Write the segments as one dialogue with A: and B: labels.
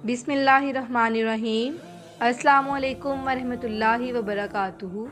A: बिस्मिल्लाहिर्रहमानिर्रहीम। अस्सलामुअलैकुम वरहमतुल्लाहि वबरकातुहू।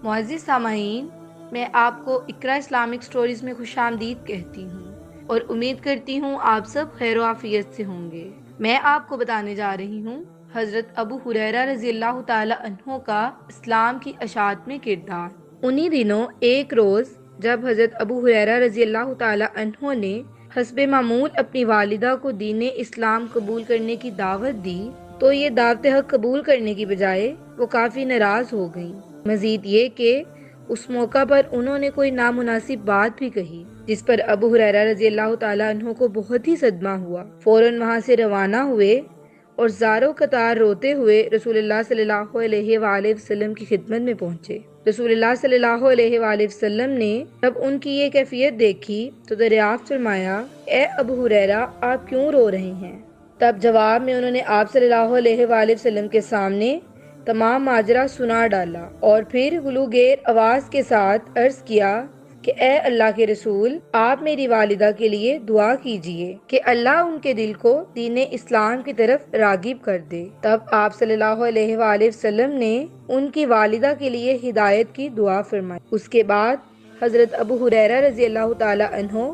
A: मुअज़्ज़िज़ सामाईन, मैं आपको इक़रा इस्लामिक स्टोरीज़ में खुशामदीद कहती हूँ और उम्मीद करती हूँ आप सब खैर व आफ़ियत से होंगे। मैं आपको बताने जा रही हूँ हज़रत अबू हुरैरा रज़ियल्लाहु ताला अन्हो का इस्लाम की अशात में किरदार। उन्हीं दिनों एक रोज़ जब हज़रत अबू हुरैरा रज़ियल्लाहु ताला अन्हो ने हस्बे मामूल अपनी वालिदा को दीन इस्लाम कबूल करने की दावत दी, तो ये दावत हक कबूल करने की बजाय वो काफ़ी नाराज़ हो गईं। मज़ीद ये कि उस मौका पर उन्होंने कोई नामुनासिब बात भी कही, जिस पर अबू हुरैरा रज़ियल्लाहु ताला अन्हु को बहुत ही सदमा हुआ। फ़ौरन वहाँ से रवाना हुए और ज़ारो कतार रोते हुए रसूलुल्लाह सल्लल्लाहु अलैहि वसल्लम की खिदमत में पहुँचे। रसूलुल्लाह सल्लल्लाहु अलैहि वसल्लम ने जब उनकी ये कैफियत देखी तो दरियाफ्त फरमाया, ए अबू हुरैरा, आप क्यों रो रहे हैं? तब जवाब में उन्होंने आप सल्लल्लाहु अलैहि वसल्लम के सामने तमाम माजरा सुना डाला और फिर गुलूगेर आवाज़ के साथ अर्ज़ किया कि ए अल्लाह के रसूल, आप मेरी वालिदा के लिए दुआ कीजिए कि अल्लाह उनके दिल को दीन इस्लाम की तरफ रागिब कर दे। तब आप सल्लल्लाहु अलैहि वसल्लम ने उनकी वालिदा के लिए हिदायत की दुआ फरमाई। उसके बाद हज़रत अबू हुरैरा रज़ियल्लाहु ताला अन्हो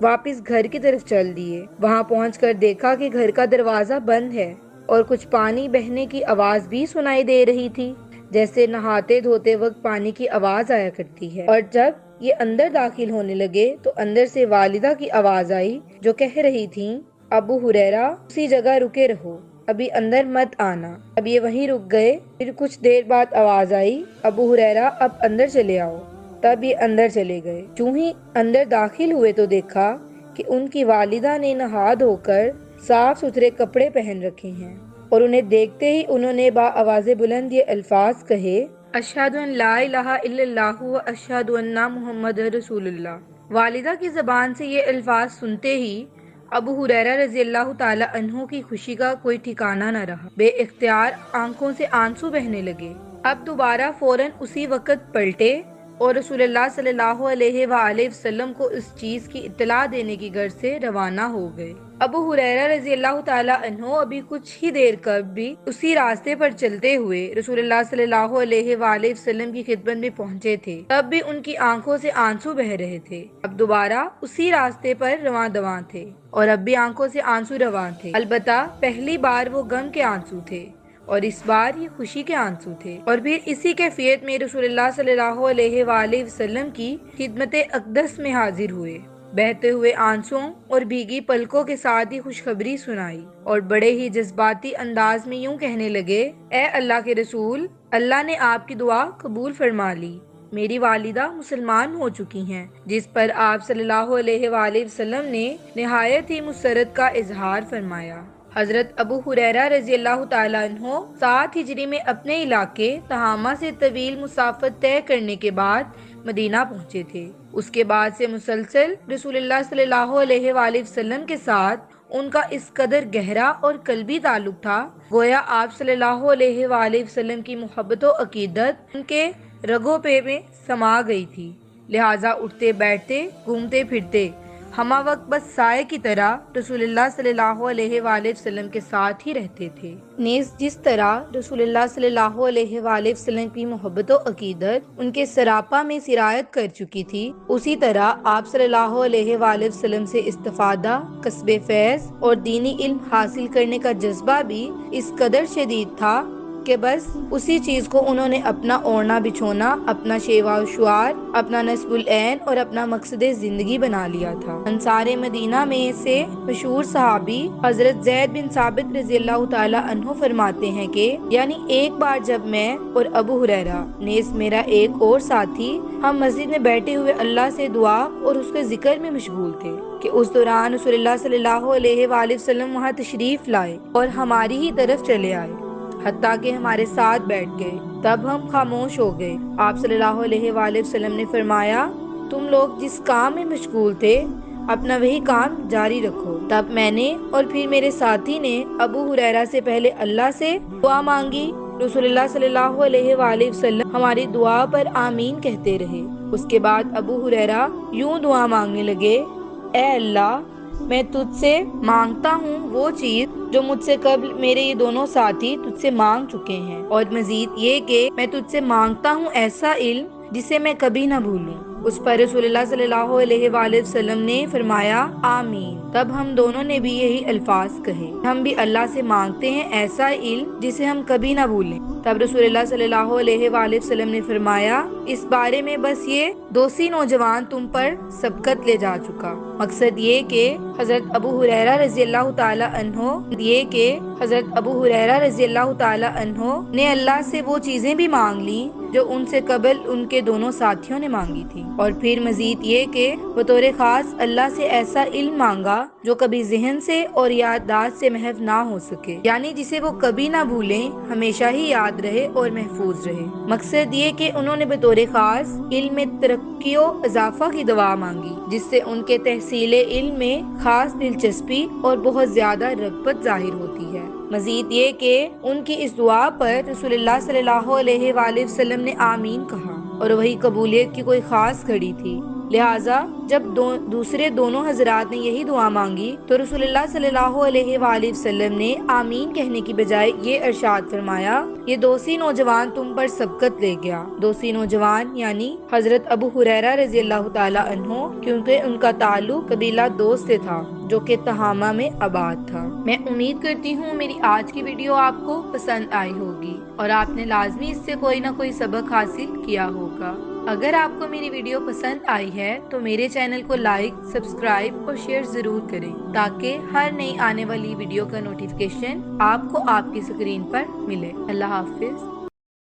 A: वापस घर की तरफ चल दिए। वहाँ पहुँचकर देखा कि घर का दरवाज़ा बंद है और कुछ पानी बहने की आवाज़ भी सुनाई दे रही थी, जैसे नहाते धोते वक्त पानी की आवाज़ आया करती है। और जब ये अंदर दाखिल होने लगे तो अंदर से वालिदा की आवाज़ आई जो कह रही थी, अबू हुरैरा, उसी जगह रुके रहो, अभी अंदर मत आना। अब ये वहीं रुक गए। फिर कुछ देर बाद आवाज़ आई, अबू हुरैरा, अब अंदर चले आओ। तब ये अंदर चले गए। यूं ही अंदर दाखिल हुए तो देखा कि उनकी वालिदा ने नहा धोकर साफ सुथरे कपड़े पहन रखे हैं और उन्हें देखते ही उन्होंने बाआवाज़े बुलंद ये अल्फाज कहे, अशहदु अन ला इलाहा इल्लल्लाहु व अशहदु अन्ना मुहम्मदुर रसूलुल्लाह। वालिदा की ज़बान से ये अल्फाज सुनते ही अबू हुरैरा रज़ियल्लाहु ताला अन्हु की खुशी का कोई ठिकाना न रहा। बेइख्तियार आंखों से आंसू बहने लगे। अब दोबारा फ़ौरन उसी वक़्त पलटे और रसूलुल्लाह सल्लल्लाहु अलैहि वसल्लम को इस चीज़ की इत्तला देने की गर्ज से रवाना हो गए। अबू हुरैरा रज़ियल्लाहु ताला अन्हु अभी कुछ ही देर कब भी उसी रास्ते पर चलते हुए रसूलुल्लाह सल्लल्लाहु अलैहि वसल्लम की खिदमत में पहुंचे थे। तब भी उनकी आंखों से आंसू बह रहे थे। अब दोबारा उसी रास्ते पर रवां दवां थे और अब भी आंखों से आंसू रवां थे। अलबत्ता पहली बार वो गम के आंसू थे और इस बार ये खुशी के आंसू थे। और फिर इसी कैफियत में रसूलुल्लाह सल्लल्लाहु अलैहि वसल्लम की खिदमत अक़दस में हाजिर हुए। बहते हुए आंसुओं और भीगी पलकों के साथ ही खुशखबरी सुनाई और बड़े ही जज्बाती अंदाज में यूं कहने लगे, ए अल्लाह के रसूल, अल्लाह ने आपकी दुआ कबूल फरमा ली। मेरी वालिदा मुसलमान हो चुकी हैं। जिस पर आप सल्लल्लाहु अलैहि वसल्लम ने निहायत ही मुसरत का इजहार फरमाया। हजरत अबू हुरैरा रज़ियल्लाहु ताला अन्हो 7 हिजरी में अपने इलाके तहामा से तवील मुसाफत तय करने के बाद मदीना पहुंचे थे। उसके बाद से मुसलसल रसूलुल्लाह सल्लल्लाहु अलैहि वसल्लम के साथ उनका इस कदर गहरा और कल्बी ताल्लुक था, गोया आप सल्लल्लाहु अलैहि वसल्लम की मोहब्बत और अकीदत उनके रगों पे में समा गई थी। लिहाजा उठते बैठते घूमते फिरते हमा वक्त बस साए की तरह रसूलुल्लाह सल्लल्लाहु अलैहि वसल्लम के साथ ही रहते थे। नेज़ जिस तरह रसूलुल्लाह सल्लल्लाहु अलैहि वसल्लम की मोहब्बत और अकीदत उनके सरापा में सिरायत कर चुकी थी, उसी तरह आप सल्लल्लाहु अलैहि वसल्लम से इस्तिफादा, कस्बे फैज़ और दीनी इल्म हासिल करने का जज्बा भी इस कदर शदीद था कि बस उसी चीज़ को उन्होंने अपना ओढ़ना बिछोना, अपना शेवा शुआर, अपना नस्बुल ऐन और अपना मकसद ज़िंदगी बना लिया था। अंसारे मदीना में से मशहूर सहाबी हजरत ज़ैद बिन साबित रज़ियल्लाहु ताला अन्हु फरमाते हैं कि यानी एक बार जब मैं और अबू हुरैरा नेज़ मेरा एक और साथी हम मस्जिद में बैठे हुए अल्लाह से दुआ और उसके जिक्र में मशगूल थे कि उस दौरान रसूलुल्लाह सल्लल्लाहु अलैहि वसल्लम वहाँ तशरीफ लाए और हमारी ही तरफ चले आए, हत्ता कि हमारे साथ बैठ गए। तब हम खामोश हो गए। आप सल्लल्लाहु अलैहि वसल्लम ने फरमाया, तुम लोग जिस काम में मशगूल थे अपना वही काम जारी रखो। तब मैंने और फिर मेरे साथी ने अबू हुरैरा से पहले अल्लाह से दुआ मांगी। रसूलुल्लाह सल्लल्लाहु अलैहि वसल्लम हमारी दुआ पर आमीन कहते रहे। उसके बाद अबू हुरैरा यूं दुआ मांगने लगे, ए अल्लाह, میں تجھ سے مانگتا ہوں وہ چیز جو مجھ سے قبل میرے یہ دونوں ساتھی تجھ سے مانگ چکے ہیں، اور مزید یہ کہ میں تجھ سے مانگتا ہوں ایسا علم جسے میں کبھی نہ بھولوں۔ اس پر رسول اللہ صلی اللہ علیہ وآلہ وسلم نے فرمایا آمین۔ تب ہم دونوں نے بھی یہی الفاظ کہے، ہم بھی اللہ سے مانگتے ہیں ایسا علم جسے ہم کبھی نہ بھولیں۔ تب رسول اللہ صلی اللہ علیہ وآلہ وسلم نے فرمایا، اس بارے میں بس یہ دوسری نوجوان تم پر سبقت لے جا چکا۔ مقصد یہ کہ حضرت ابو ہریرہ رضی اللہ تعالی عنہ نے اللہ سے وہ چیزیں بھی مانگ لیں جو ان سے قبل ان کے دونوں ساتھیوں نے مانگی تھی، اور پھر مزید یہ کہ بطور خاص اللہ سے ایسا علم مانگا جو کبھی ذہن سے اور یادداشت سے محو نہ ہو سکے، یعنی جسے وہ کبھی نہ بھولیں، ہمیشہ ہی یاد رہے اور محفوظ رہے۔ مقصد یہ کہ انہوں نے بطور خاص علم میں ترقی و اضافہ کی دعا مانگی، جس سے ان کے تحصیل علم میں خاص دلچسپی اور بہت زیادہ رغبت ظاہر ہوتی ہے۔ مزید یہ کہ ان کی اس دعا پر رسول اللہ صلی اللہ علیہ وآلہ وسلم نے آمین کہا، اور وہی قبولیت کی کوئی خاص گھڑی تھی۔ لہٰذا جب دوسرے دونوں حضرات نے یہی دعا مانگی تو رسول اللہ صلی اللہ علیہ وآلہ وسلم نے آمین کہنے کی بجائے یہ ارشاد فرمایا، یہ دوسری نوجوان تم پر سبقت لے گیا۔ دوسری نوجوان یعنی حضرت ابو ہریرہ رضی اللہ تعالی عنہ، کیونکہ ان کا تعلق قبیلہ دوست سے تھا جو کہ تہامہ میں آباد تھا۔ میں امید کرتی ہوں میری آج کی ویڈیو آپ کو پسند آئی ہوگی اور آپ نے لازمی اس سے کوئی نہ کوئی سبق حاصل کیا ہوگا۔ اگر آپ کو میری ویڈیو پسند آئی ہے تو میرے چینل کو لائک، سبسکرائب اور شیئر ضرور کریں تاکہ ہر نئی آنے والی ویڈیو کا نوٹیفیکیشن آپ کو آپ کی اسکرین پر ملے۔ اللہ حافظ۔